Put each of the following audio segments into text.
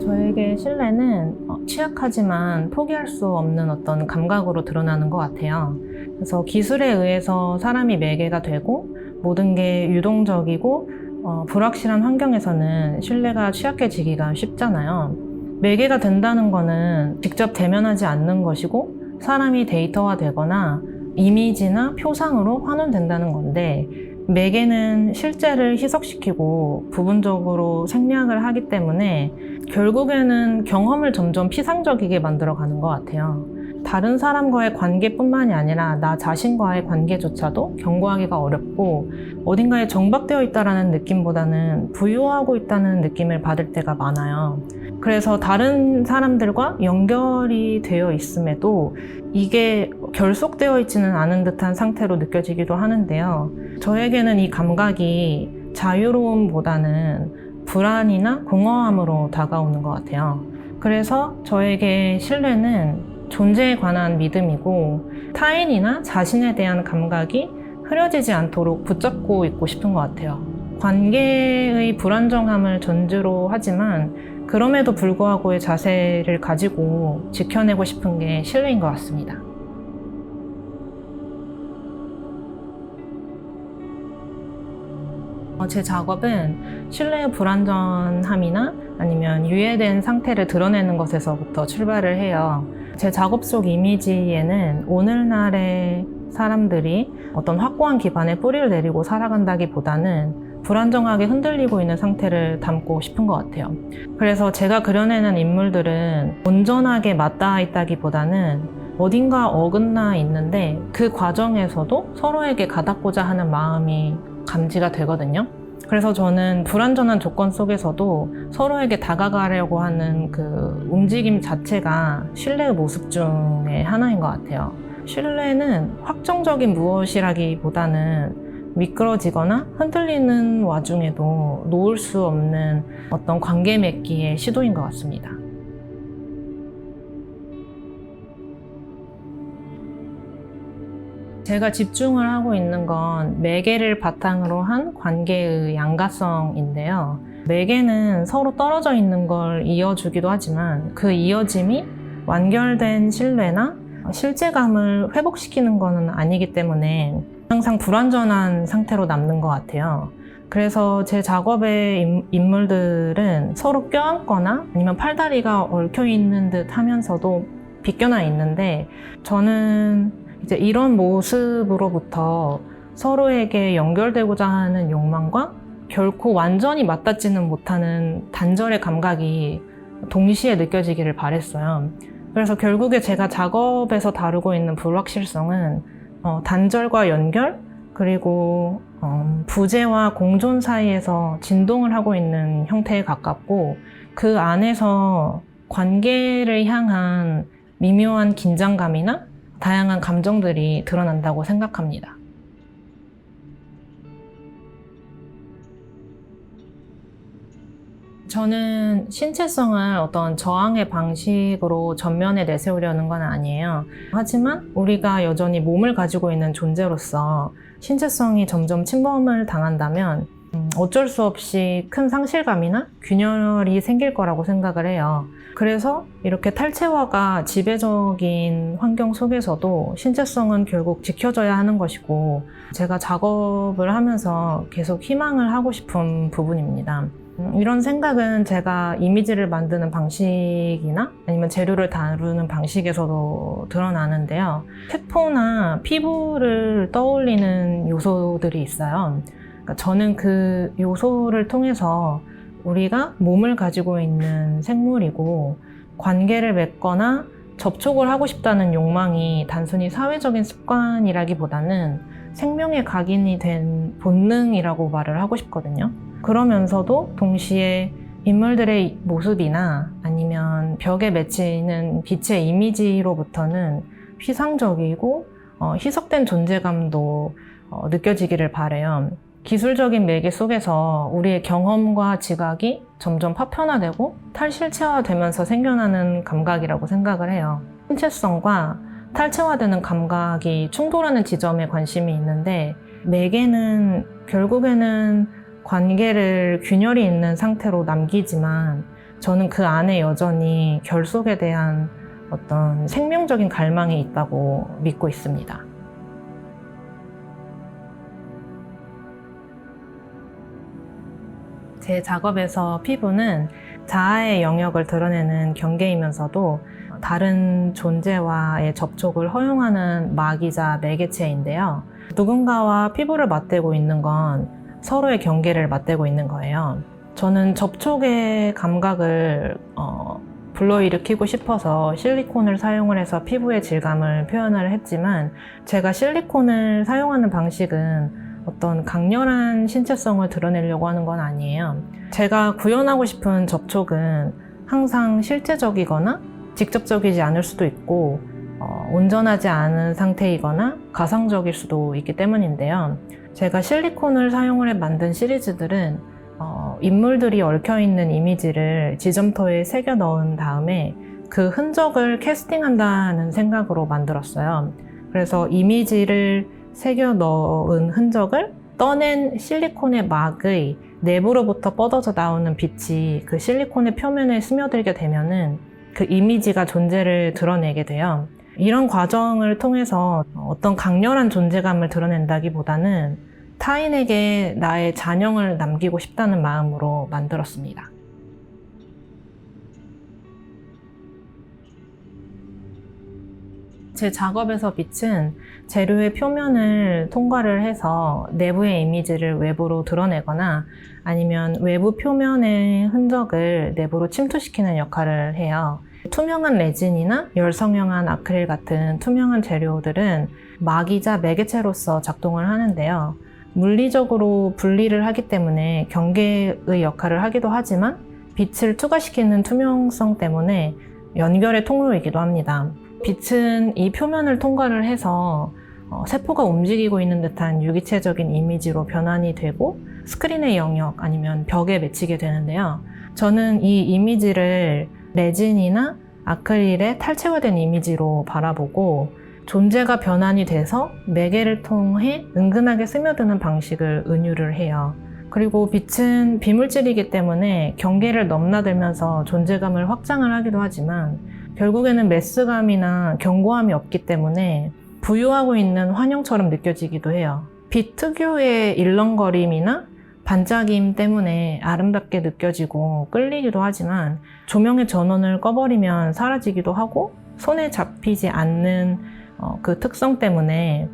저에게 신뢰는 취약하지만 포기할 수 없는 어떤 감각으로 드러나는 것 같아요. 그래서 기술에 의해서 사람이 매개가 되고 모든 게 유동적이고 불확실한 환경에서는 신뢰가 취약해지기가 쉽잖아요. 매개가 된다는 거는 직접 대면하지 않는 것이고 사람이 데이터화되거나 이미지나 표상으로 환원된다는 건데, 매개는 실제를 희석시키고 부분적으로 생략을 하기 때문에 결국에는 경험을 점점 피상적이게 만들어가는 것 같아요. 다른 사람과의 관계뿐만이 아니라 나 자신과의 관계조차도 경고하기가 어렵고, 어딘가에 정박되어 있다는 느낌보다는 부유하고 있다는 느낌을 받을 때가 많아요. 그래서 다른 사람들과 연결이 되어 있음에도 이게 결속되어 있지는 않은 듯한 상태로 느껴지기도 하는데요. 저에게는 이 감각이 자유로움보다는 불안이나 공허함으로 다가오는 것 같아요. 그래서 저에게 신뢰는 존재에 관한 믿음이고, 타인이나 자신에 대한 감각이 흐려지지 않도록 붙잡고 있고 싶은 것 같아요. 관계의 불안정함을 전제로 하지만 그럼에도 불구하고의 자세를 가지고 지켜내고 싶은 게 신뢰인 것 같습니다. 제 작업은 신뢰의 불완전함이나 아니면 유예된 상태를 드러내는 것에서부터 출발을 해요. 제 작업 속 이미지에는 오늘날의 사람들이 어떤 확고한 기반에 뿌리를 내리고 살아간다기보다는 불안정하게 흔들리고 있는 상태를 담고 싶은 것 같아요. 그래서 제가 그려내는 인물들은 온전하게 맞닿아 있다기보다는 어딘가 어긋나 있는데 그 과정에서도 서로에게 가닿고자 하는 마음이 감지가 되거든요. 그래서 저는 불완전한 조건 속에서도 서로에게 다가가려고 하는 그 움직임 자체가 신뢰의 모습 중에 하나인 것 같아요. 신뢰는 확정적인 무엇이라기보다는 미끄러지거나 흔들리는 와중에도 놓을 수 없는 어떤 관계 맺기의 시도인 것 같습니다. 제가 집중을 하고 있는 건 매개를 바탕으로 한 관계의 양가성인데요. 매개는 서로 떨어져 있는 걸 이어주기도 하지만 그 이어짐이 완결된 신뢰나 실제감을 회복시키는 것은 아니기 때문에 항상 불완전한 상태로 남는 것 같아요. 그래서 제 작업의 인물들은 서로 껴안거나 아니면 팔다리가 얽혀 있는 듯 하면서도 비껴나 있는데, 저는 이제 이런 모습으로부터 서로에게 연결되고자 하는 욕망과 결코 완전히 맞닿지는 못하는 단절의 감각이 동시에 느껴지기를 바랬어요. 그래서 결국에 제가 작업에서 다루고 있는 불확실성은 단절과 연결, 그리고 부재와 공존 사이에서 진동을 하고 있는 형태에 가깝고, 그 안에서 관계를 향한 미묘한 긴장감이나 다양한 감정들이 드러난다고 생각합니다. 저는 신체성을 어떤 저항의 방식으로 전면에 내세우려는 건 아니에요. 하지만 우리가 여전히 몸을 가지고 있는 존재로서 신체성이 점점 침범을 당한다면 어쩔 수 없이 큰 상실감이나 균열이 생길 거라고 생각을 해요. 그래서 이렇게 탈체화가 지배적인 환경 속에서도 신체성은 결국 지켜져야 하는 것이고, 제가 작업을 하면서 계속 희망을 하고 싶은 부분입니다. 이런 생각은 제가 이미지를 만드는 방식이나 아니면 재료를 다루는 방식에서도 드러나는데요. 세포나 피부를 떠올리는 요소들이 있어요. 그러니까 저는 그 요소를 통해서 우리가 몸을 가지고 있는 생물이고, 관계를 맺거나 접촉을 하고 싶다는 욕망이 단순히 사회적인 습관이라기보다는 생명에 각인이 된 본능이라고 말을 하고 싶거든요. 그러면서도 동시에 인물들의 모습이나 아니면 벽에 맺히는 빛의 이미지로부터는 피상적이고 희석된 존재감도 느껴지기를 바라요. 기술적인 매개 속에서 우리의 경험과 지각이 점점 파편화되고 탈실체화되면서 생겨나는 감각이라고 생각을 해요. 신체성과 탈체화되는 감각이 충돌하는 지점에 관심이 있는데, 매개는 결국에는 관계를 균열이 있는 상태로 남기지만 저는 그 안에 여전히 결속에 대한 어떤 생명적인 갈망이 있다고 믿고 있습니다. 제 작업에서 피부는 자아의 영역을 드러내는 경계이면서도 다른 존재와의 접촉을 허용하는 막이자 매개체인데요. 누군가와 피부를 맞대고 있는 건 서로의 경계를 맞대고 있는 거예요. 저는 접촉의 감각을 불러일으키고 싶어서 실리콘을 사용을 해서 피부의 질감을 표현을 했지만, 제가 실리콘을 사용하는 방식은 어떤 강렬한 신체성을 드러내려고 하는 건 아니에요. 제가 구현하고 싶은 접촉은 항상 실제적이거나 직접적이지 않을 수도 있고 온전하지 않은 상태이거나 가상적일 수도 있기 때문인데요. 제가 실리콘을 사용을 해 만든 시리즈들은 인물들이 얽혀있는 이미지를 지점토에 새겨 넣은 다음에 그 흔적을 캐스팅한다는 생각으로 만들었어요. 그래서 이미지를 새겨 넣은 흔적을 떠낸 실리콘의 막의 내부로부터 뻗어져 나오는 빛이 그 실리콘의 표면에 스며들게 되면은 그 이미지가 존재를 드러내게 돼요. 이런 과정을 통해서 어떤 강렬한 존재감을 드러낸다기보다는 타인에게 나의 잔영을 남기고 싶다는 마음으로 만들었습니다. 제 작업에서 빛은 재료의 표면을 통과를 해서 내부의 이미지를 외부로 드러내거나 아니면 외부 표면의 흔적을 내부로 침투시키는 역할을 해요. 투명한 레진이나 열성형한 아크릴 같은 투명한 재료들은 막이자 매개체로서 작동을 하는데요. 물리적으로 분리를 하기 때문에 경계의 역할을 하기도 하지만 빛을 투과시키는 투명성 때문에 연결의 통로이기도 합니다. 빛은 이 표면을 통과를 해서 세포가 움직이고 있는 듯한 유기체적인 이미지로 변환이 되고 스크린의 영역 아니면 벽에 맺히게 되는데요. 저는 이 이미지를 레진이나 아크릴의 탈체화된 이미지로 바라보고 존재가 변환이 돼서 매개를 통해 은근하게 스며드는 방식을 은유를 해요. 그리고 빛은 비물질이기 때문에 경계를 넘나들면서 존재감을 확장을 하기도 하지만 결국에는 메스감이나 견고함이 없기 때문에 부유하고 있는 환영처럼 느껴지기도 해요. 빛 특유의 일렁거림이나 반짝임 때문에 아름답게 느껴지고 끌리기도 하지만 조명의 전원을 꺼버리면 사라지기도 하고 손에 잡히지 않는 그 특성 때문에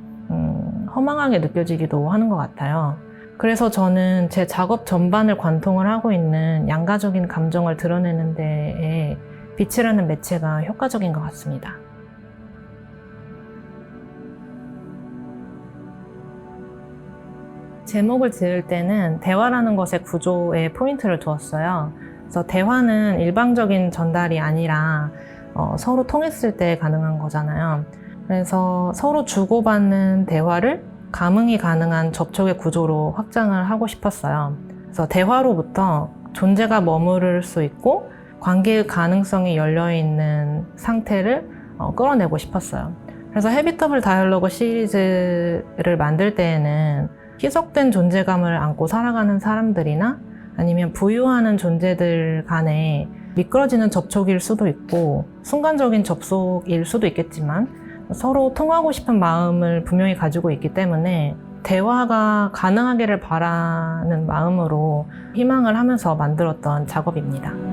허망하게 느껴지기도 하는 것 같아요. 그래서 저는 제 작업 전반을 관통을 하고 있는 양가적인 감정을 드러내는 데에 빛이라는 매체가 효과적인 것 같습니다. 제목을 지을 때는 대화라는 것의 구조에 포인트를 두었어요. 그래서 대화는 일방적인 전달이 아니라 서로 통했을 때 가능한 거잖아요. 그래서 서로 주고받는 대화를 감흥이 가능한 접촉의 구조로 확장을 하고 싶었어요. 그래서 대화로부터 존재가 머무를 수 있고 관계의 가능성이 열려있는 상태를 끌어내고 싶었어요. 그래서 헤비터블 다이얼로그 시리즈를 만들 때에는 희석된 존재감을 안고 살아가는 사람들이나 아니면 부유하는 존재들 간에 미끄러지는 접촉일 수도 있고 순간적인 접속일 수도 있겠지만 서로 통하고 싶은 마음을 분명히 가지고 있기 때문에 대화가 가능하기를 바라는 마음으로 희망을 하면서 만들었던 작업입니다.